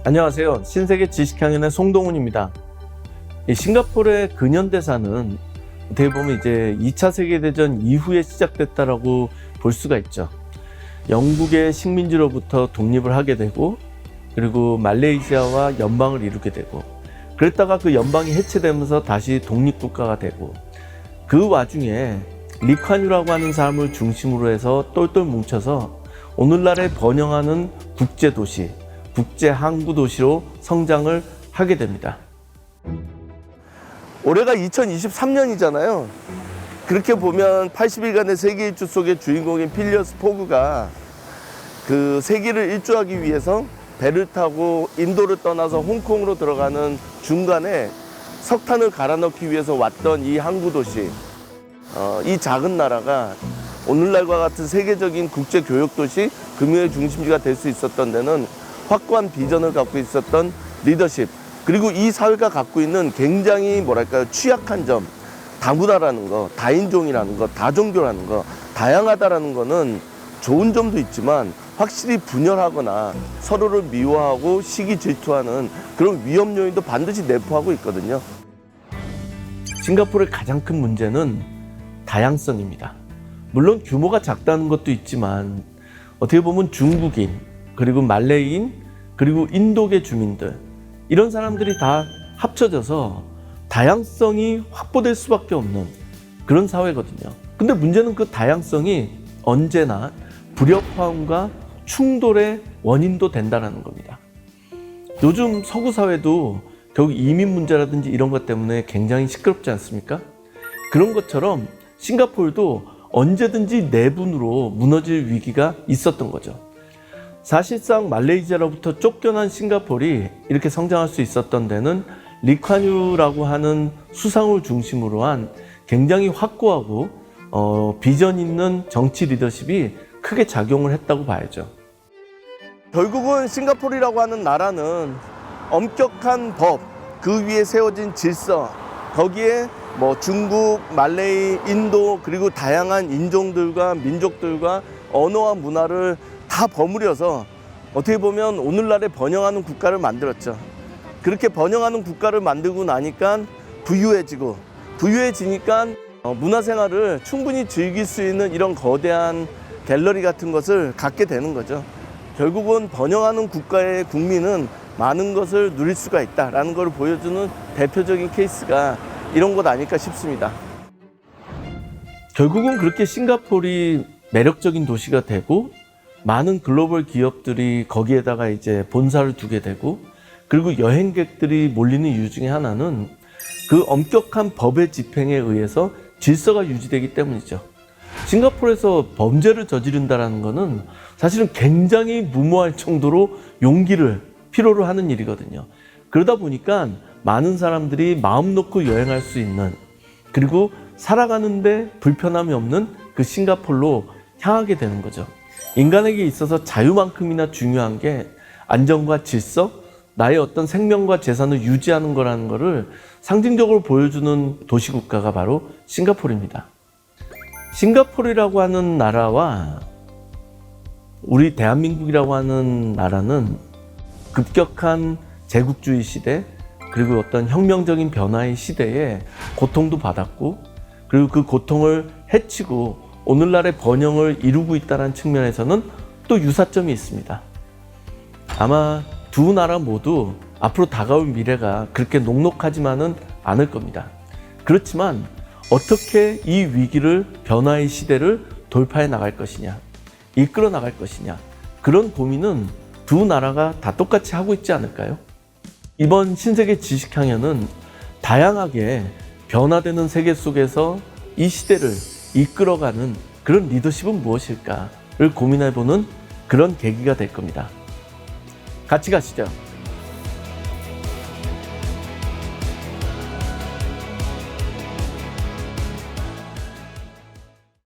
안녕하세요. 신세계 지식향연의 송동훈입니다. 이 싱가포르의 근현대사는 어떻게 보면 이제 2차 세계대전 이후에 시작됐다라고 볼 수가 있죠. 영국의 식민지로부터 독립을 하게 되고, 그리고 말레이시아와 연방을 이루게 되고, 그랬다가 그 연방이 해체되면서 다시 독립국가가 되고, 그 와중에 리콴유라고 하는 사람을 중심으로 해서 똘똘 뭉쳐서 오늘날에 번영하는 국제도시, 국제 항구 도시로 성장을 하게 됩니다. 올해가 2023년이잖아요. 그렇게 보면 80일간의 세계 일주 속의 주인공인 필리어스 포그가 그 세계를 일주하기 위해서 배를 타고 인도를 떠나서 홍콩으로 들어가는 중간에 석탄을 갈아 넣기 위해서 왔던 이 항구 도시, 이 작은 나라가 오늘날과 같은 세계적인 국제 교역 도시, 금융의 중심지가 될 수 있었던 데는 확고한 비전을 갖고 있었던 리더십, 그리고 이 사회가 갖고 있는 굉장히 취약한 점, 다문화라는 거, 다인종이라는 거, 다종교라는 거, 다양하다라는 거는 좋은 점도 있지만 확실히 분열하거나 서로를 미워하고 시기 질투하는 그런 위험 요인도 반드시 내포하고 있거든요. 싱가포르의 가장 큰 문제는 다양성입니다. 물론 규모가 작다는 것도 있지만 어떻게 보면 중국인, 그리고 말레이인, 그리고 인도계 주민들, 이런 사람들이 다 합쳐져서 다양성이 확보될 수밖에 없는 그런 사회거든요. 근데 문제는 그 다양성이 언제나 불협화음과 충돌의 원인도 된다는 겁니다. 요즘 서구 사회도 결국 이민 문제라든지 이런 것 때문에 굉장히 시끄럽지 않습니까? 그런 것처럼 싱가포르도 언제든지 내분으로 무너질 위기가 있었던 거죠. 사실상 말레이시아로부터 쫓겨난 싱가포르이 이렇게 성장할 수 있었던 데는 리콴유라고 하는 수상을 중심으로 한 굉장히 확고하고 비전 있는 정치 리더십이 크게 작용을 했다고 봐야죠. 결국은 싱가포르라고 하는 나라는 엄격한 법, 그 위에 세워진 질서, 거기에 중국, 말레이, 인도, 그리고 다양한 인종들과 민족들과 언어와 문화를 다 버무려서 어떻게 보면 오늘날의 번영하는 국가를 만들었죠. 그렇게 번영하는 국가를 만들고 나니까 부유해지니까 문화생활을 충분히 즐길 수 있는 이런 거대한 갤러리 같은 것을 갖게 되는 거죠. 결국은 번영하는 국가의 국민은 많은 것을 누릴 수가 있다라는 걸 보여주는 대표적인 케이스가 이런 것 아닐까 싶습니다. 결국은 그렇게 싱가포르이 매력적인 도시가 되고, 많은 글로벌 기업들이 거기에다가 이제 본사를 두게 되고, 그리고 여행객들이 몰리는 이유 중에 하나는 그 엄격한 법의 집행에 의해서 질서가 유지되기 때문이죠. 싱가포르에서 범죄를 저지른다는 것은 사실은 굉장히 무모할 정도로 용기를 필요로 하는 일이거든요. 그러다 보니까 많은 사람들이 마음 놓고 여행할 수 있는, 그리고 살아가는데 불편함이 없는 그 싱가포르로 향하게 되는 거죠. 인간에게 있어서 자유만큼이나 중요한 게 안정과 질서, 나의 어떤 생명과 재산을 유지하는 거라는 거를 상징적으로 보여주는 도시국가가 바로 싱가포르입니다. 싱가포르라고 하는 나라와 우리 대한민국이라고 하는 나라는 급격한 제국주의 시대, 그리고 어떤 혁명적인 변화의 시대에 고통도 받았고, 그리고 그 고통을 헤치고 오늘날의 번영을 이루고 있다는 측면에서는 또 유사점이 있습니다. 아마 두 나라 모두 앞으로 다가올 미래가 그렇게 녹록하지만은 않을 겁니다. 그렇지만 어떻게 이 위기를, 변화의 시대를 돌파해 나갈 것이냐, 이끌어 나갈 것이냐, 그런 고민은 두 나라가 다 똑같이 하고 있지 않을까요? 이번 신세계 지식향연은 다양하게 변화되는 세계 속에서 이 시대를 이끌어가는 그런 리더십은 무엇일까를 고민해보는 그런 계기가 될 겁니다. 같이 가시죠.